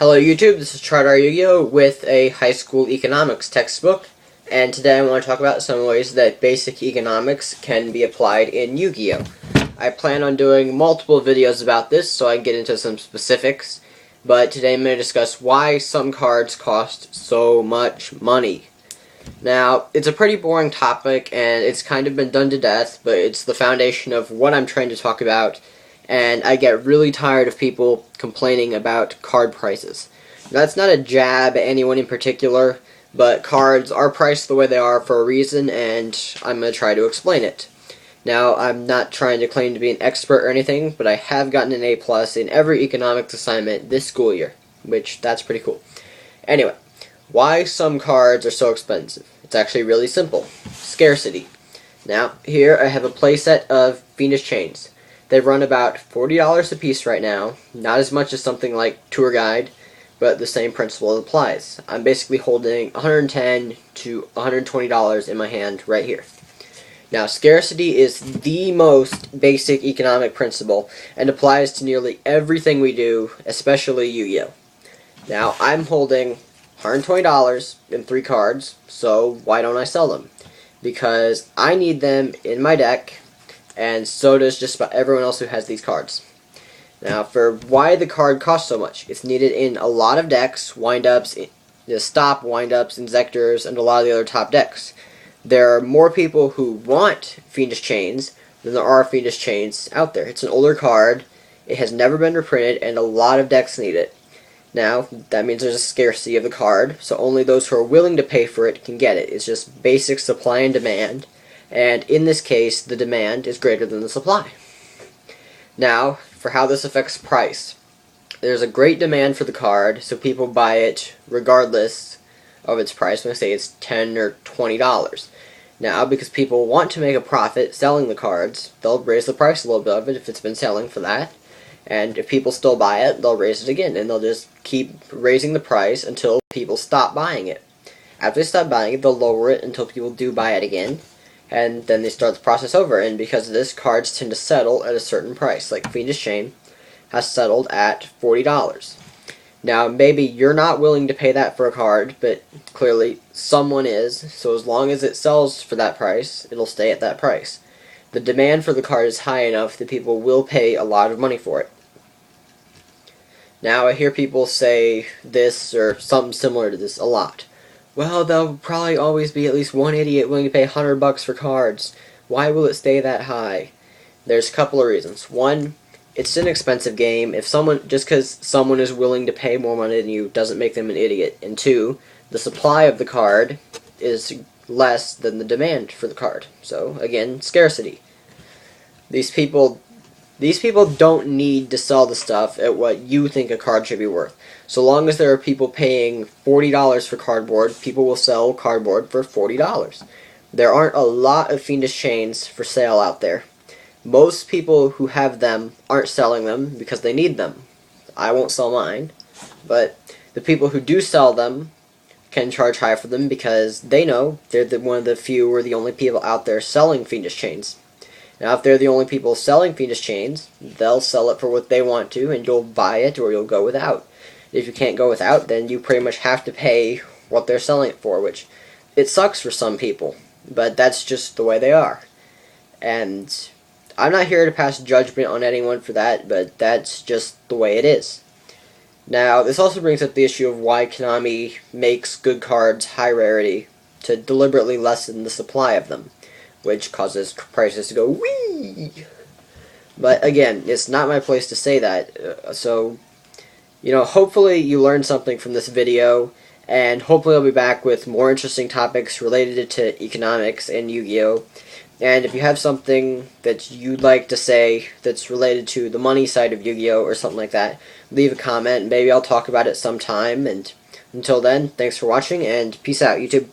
Hello YouTube, this is YuGiOh with a high school economics textbook, and today I want to talk about some ways that basic economics can be applied in YuGiOh. I plan on doing multiple videos about this so I can get into some specifics, but today I'm going to discuss why some cards cost so much money. Now, it's a pretty boring topic and it's kind of been done to death, but it's the foundation of what I'm trying to talk about. And I get really tired of people complaining about card prices. Now, that's not a jab at anyone in particular, but cards are priced the way they are for a reason, and I'm going to try to explain it. Now, I'm not trying to claim to be an expert or anything, but I have gotten an A+ in every economics assignment this school year, which that's pretty cool. Anyway, why some cards are so expensive? It's actually really simple. Scarcity. Now, here I have a playset of Fiendish Chains. They run about $40 a piece right now, not as much as something like Tour Guide, but the same principle applies. I'm basically holding $110 to $120 in my hand right here. Now, scarcity is the most basic economic principle and applies to nearly everything we do, especially YuGiOh. Now, I'm holding $120 in 3 cards, so why don't I sell them? Because I need them in my deck, and so does just about everyone else who has these cards. Now, for why the card costs so much, it's needed in a lot of decks, wind-ups, stop, wind-ups, injectors, and a lot of the other top decks. There are more people who want Fiendish Chains than there are Fiendish Chains out there. It's an older card, it has never been reprinted, and a lot of decks need it. Now, that means there's a scarcity of the card, so only those who are willing to pay for it can get it. It's just basic supply and demand. And in this case, the demand is greater than the supply. Now, for how this affects price. There's a great demand for the card, so people buy it regardless of its price. When I say it's $10 or $20. Now, because people want to make a profit selling the cards, they'll raise the price a little bit of it if it's been selling for that. And if people still buy it, they'll raise it again, and they'll just keep raising the price until people stop buying it. After they stop buying it, they'll lower it until people do buy it again. And then they start the process over, and because of this, cards tend to settle at a certain price. Like Fiendish Chain has settled at $40. Now, maybe you're not willing to pay that for a card, but clearly someone is, so as long as it sells for that price, it'll stay at that price. The demand for the card is high enough that people will pay a lot of money for it. Now, I hear people say this or something similar to this a lot. Well, there'll probably always be at least one idiot willing to pay $100 for cards. Why will it stay that high? There's a couple of reasons. One, it's an expensive game. Just because someone is willing to pay more money than you doesn't make them an idiot. And two, the supply of the card is less than the demand for the card. So, again, scarcity. These people don't need to sell the stuff at what you think a card should be worth. So long as there are people paying $40 for cardboard, people will sell cardboard for $40. There aren't a lot of Fiendish Chains for sale out there. Most people who have them aren't selling them because they need them. I won't sell mine, but the people who do sell them can charge high for them because they know they're one of the few or the only people out there selling Fiendish Chains. Now, if they're the only people selling Fiendish Chains, they'll sell it for what they want to, and you'll buy it or you'll go without. If you can't go without, then you pretty much have to pay what they're selling it for, which it sucks for some people, but that's just the way they are. And I'm not here to pass judgment on anyone for that, but that's just the way it is. Now, this also brings up the issue of why Konami makes good cards high rarity to deliberately lessen the supply of them, which causes prices to go whee! But again, it's not my place to say that, so hopefully you learned something from this video, and hopefully I'll be back with more interesting topics related to economics and YuGiOh. And if you have something that you'd like to say that's related to the money side of YuGiOh or something like that, leave a comment, maybe I'll talk about it sometime, and until then, thanks for watching, and peace out, YouTube.